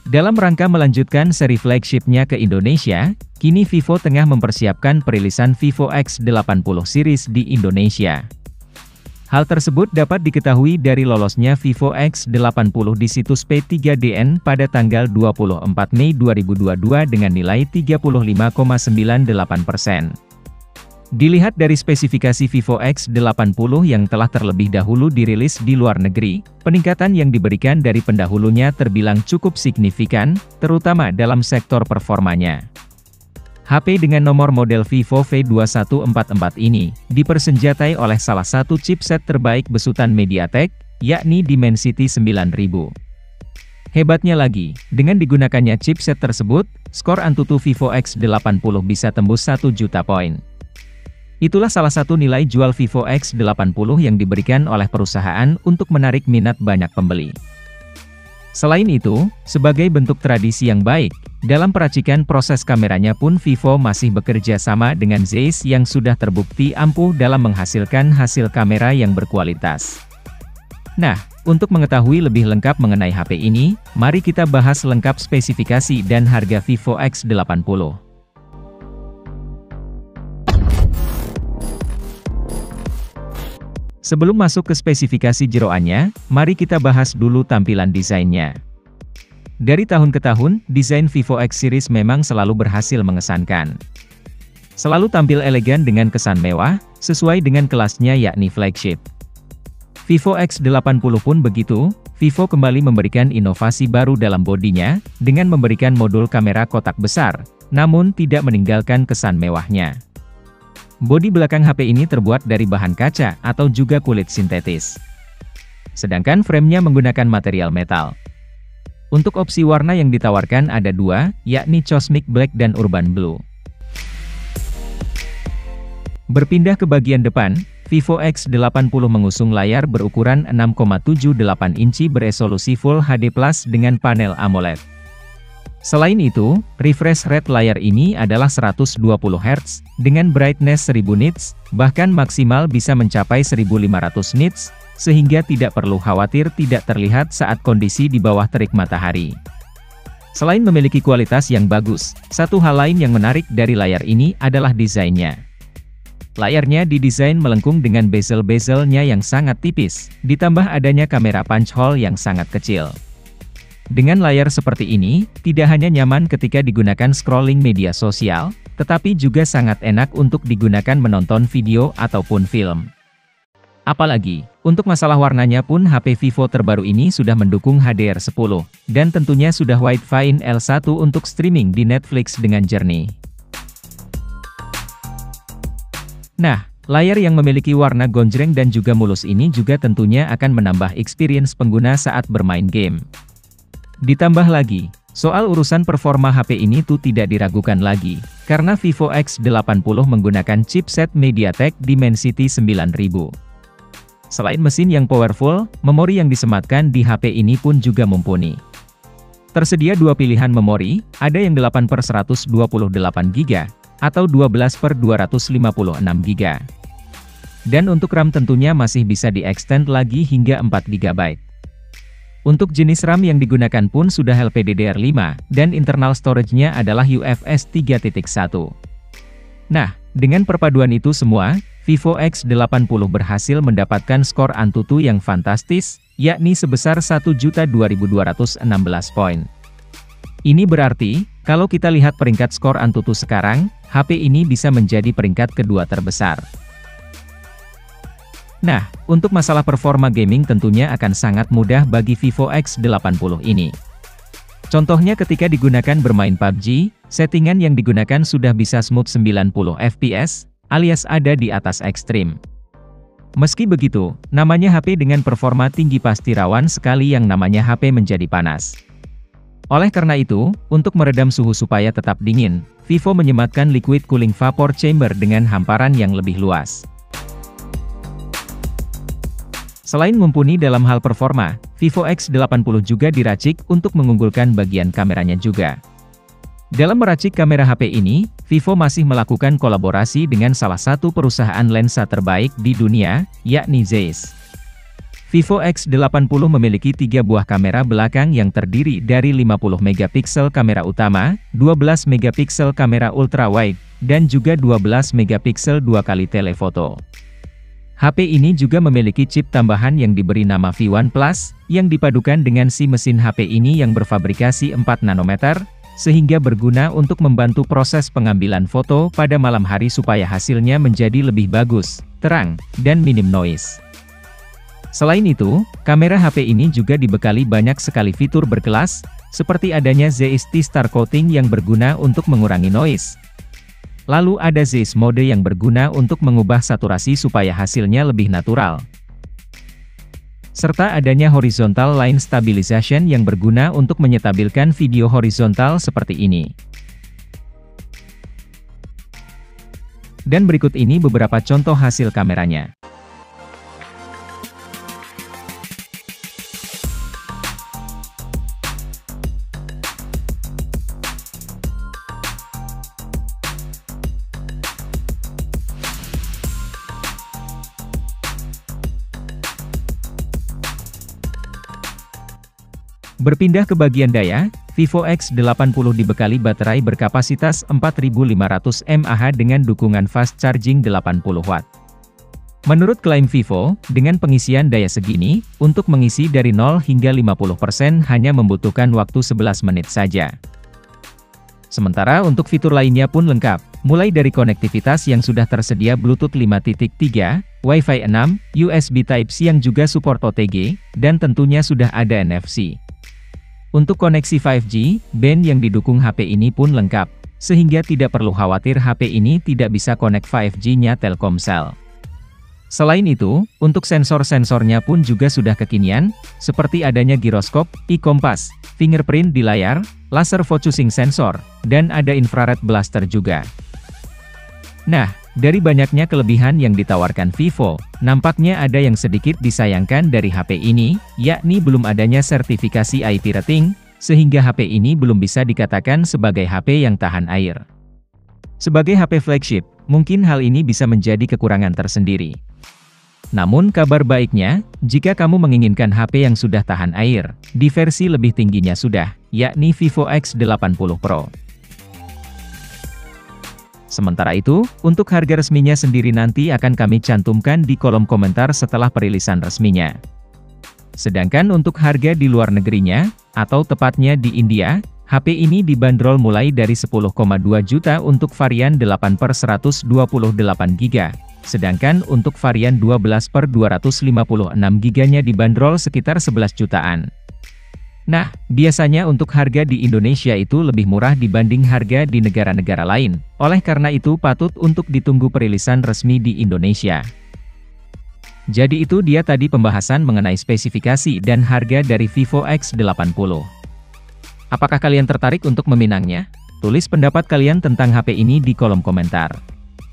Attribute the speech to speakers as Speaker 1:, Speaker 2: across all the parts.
Speaker 1: Dalam rangka melanjutkan seri flagship-nya ke Indonesia, kini Vivo tengah mempersiapkan perilisan Vivo X80 series di Indonesia. Hal tersebut dapat diketahui dari lolosnya Vivo X80 di situs P3DN pada tanggal 24 Mei 2022 dengan nilai 35,98%. Dilihat dari spesifikasi Vivo X80 yang telah terlebih dahulu dirilis di luar negeri, peningkatan yang diberikan dari pendahulunya terbilang cukup signifikan, terutama dalam sektor performanya. HP dengan nomor model Vivo V2144 ini, dipersenjatai oleh salah satu chipset terbaik besutan MediaTek, yakni Dimensity 9000. Hebatnya lagi, dengan digunakannya chipset tersebut, skor Antutu Vivo X80 bisa tembus 1 juta poin. Itulah salah satu nilai jual Vivo X80 yang diberikan oleh perusahaan untuk menarik minat banyak pembeli. Selain itu, sebagai bentuk tradisi yang baik, dalam peracikan proses kameranya pun Vivo masih bekerja sama dengan Zeiss yang sudah terbukti ampuh dalam menghasilkan hasil kamera yang berkualitas. Nah, untuk mengetahui lebih lengkap mengenai HP ini, mari kita bahas lengkap spesifikasi dan harga Vivo X80. Sebelum masuk ke spesifikasi jeroannya, mari kita bahas dulu tampilan desainnya. Dari tahun ke tahun, desain Vivo X series memang selalu berhasil mengesankan. Selalu tampil elegan dengan kesan mewah, sesuai dengan kelasnya yakni flagship. Vivo X80 pun begitu, Vivo kembali memberikan inovasi baru dalam bodinya, dengan memberikan modul kamera kotak besar, namun tidak meninggalkan kesan mewahnya. Bodi belakang HP ini terbuat dari bahan kaca atau juga kulit sintetis. Sedangkan framenya menggunakan material metal. Untuk opsi warna yang ditawarkan ada dua, yakni Cosmic Black dan Urban Blue. Berpindah ke bagian depan, Vivo X80 mengusung layar berukuran 6,78 inci beresolusi Full HD Plus dengan panel AMOLED. Selain itu, refresh rate layar ini adalah 120 Hz, dengan brightness 1000 nits, bahkan maksimal bisa mencapai 1500 nits, sehingga tidak perlu khawatir tidak terlihat saat kondisi di bawah terik matahari. Selain memiliki kualitas yang bagus, satu hal lain yang menarik dari layar ini adalah desainnya. Layarnya didesain melengkung dengan bezel-bezelnya yang sangat tipis, ditambah adanya kamera punch hole yang sangat kecil. Dengan layar seperti ini, tidak hanya nyaman ketika digunakan scrolling media sosial, tetapi juga sangat enak untuk digunakan menonton video ataupun film. Apalagi, untuk masalah warnanya pun HP Vivo terbaru ini sudah mendukung HDR10, dan tentunya sudah Wi-Fi L1 untuk streaming di Netflix dengan jernih. Nah, layar yang memiliki warna gonjreng dan juga mulus ini juga tentunya akan menambah experience pengguna saat bermain game. Ditambah lagi, soal urusan performa HP ini tuh tidak diragukan lagi, karena Vivo X80 menggunakan chipset MediaTek Dimensity 9000. Selain mesin yang powerful, memori yang disematkan di HP ini pun juga mumpuni. Tersedia dua pilihan memori, ada yang 8/128GB, atau 12/256GB. Dan untuk RAM tentunya masih bisa di-extend lagi hingga 4GB. Untuk jenis RAM yang digunakan pun sudah LPDDR5, dan internal storage-nya adalah UFS 3.1. Nah, dengan perpaduan itu semua, Vivo X80 berhasil mendapatkan skor Antutu yang fantastis, yakni sebesar 1.2216 poin. Ini berarti, kalau kita lihat peringkat skor Antutu sekarang, HP ini bisa menjadi peringkat kedua terbesar. Nah, untuk masalah performa gaming tentunya akan sangat mudah bagi Vivo X80 ini. Contohnya ketika digunakan bermain PUBG, settingan yang digunakan sudah bisa smooth 90 fps, alias ada di atas ekstrim. Meski begitu, namanya HP dengan performa tinggi pasti rawan sekali yang namanya HP menjadi panas. Oleh karena itu, untuk meredam suhu supaya tetap dingin, Vivo menyematkan liquid cooling vapor chamber dengan hamparan yang lebih luas. Selain mumpuni dalam hal performa, Vivo X80 juga diracik untuk mengunggulkan bagian kameranya juga. Dalam meracik kamera HP ini, Vivo masih melakukan kolaborasi dengan salah satu perusahaan lensa terbaik di dunia, yakni Zeiss. Vivo X80 memiliki 3 buah kamera belakang yang terdiri dari 50 megapiksel kamera utama, 12 megapiksel kamera ultrawide, dan juga 12 megapiksel 2 kali telefoto. HP ini juga memiliki chip tambahan yang diberi nama V1 Plus, yang dipadukan dengan si mesin HP ini yang berfabrikasi 4 nanometer, sehingga berguna untuk membantu proses pengambilan foto pada malam hari supaya hasilnya menjadi lebih bagus, terang, dan minim noise. Selain itu, kamera HP ini juga dibekali banyak sekali fitur berkelas, seperti adanya ZST Star Coating yang berguna untuk mengurangi noise. Lalu ada ZS Mode yang berguna untuk mengubah saturasi supaya hasilnya lebih natural. Serta adanya Horizontal Line Stabilization yang berguna untuk menyetabilkan video horizontal seperti ini. Dan berikut ini beberapa contoh hasil kameranya. Berpindah ke bagian daya, Vivo X80 dibekali baterai berkapasitas 4500 mAh dengan dukungan fast charging 80 Watt. Menurut klaim Vivo, dengan pengisian daya segini, untuk mengisi dari 0 hingga 50% hanya membutuhkan waktu 11 menit saja. Sementara untuk fitur lainnya pun lengkap, mulai dari konektivitas yang sudah tersedia Bluetooth 5.3, Wi-Fi 6, USB Type-C yang juga support OTG, dan tentunya sudah ada NFC. Untuk koneksi 5G, band yang didukung HP ini pun lengkap, sehingga tidak perlu khawatir HP ini tidak bisa connect 5G-nya Telkomsel. Selain itu, untuk sensor-sensornya pun juga sudah kekinian, seperti adanya giroskop, e-kompas, fingerprint di layar, laser focusing sensor, dan ada infrared blaster juga. Nah, dari banyaknya kelebihan yang ditawarkan Vivo, nampaknya ada yang sedikit disayangkan dari HP ini, yakni belum adanya sertifikasi IP rating, sehingga HP ini belum bisa dikatakan sebagai HP yang tahan air. Sebagai HP flagship, mungkin hal ini bisa menjadi kekurangan tersendiri. Namun kabar baiknya, jika kamu menginginkan HP yang sudah tahan air, di versi lebih tingginya sudah, yakni Vivo X80 Pro. Sementara itu, untuk harga resminya sendiri nanti akan kami cantumkan di kolom komentar setelah perilisan resminya. Sedangkan untuk harga di luar negerinya, atau tepatnya di India, HP ini dibanderol mulai dari 10,2 juta untuk varian 8/128 GB, sedangkan untuk varian 12/256 GB-nya dibanderol sekitar 11 jutaan. Nah, biasanya untuk harga di Indonesia itu lebih murah dibanding harga di negara-negara lain, oleh karena itu patut untuk ditunggu perilisan resmi di Indonesia. Jadi itu dia tadi pembahasan mengenai spesifikasi dan harga dari Vivo X80. Apakah kalian tertarik untuk meminangnya? Tulis pendapat kalian tentang HP ini di kolom komentar.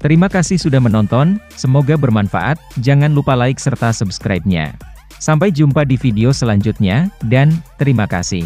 Speaker 1: Terima kasih sudah menonton, semoga bermanfaat, jangan lupa like serta subscribe-nya. Sampai jumpa di video selanjutnya, dan terima kasih.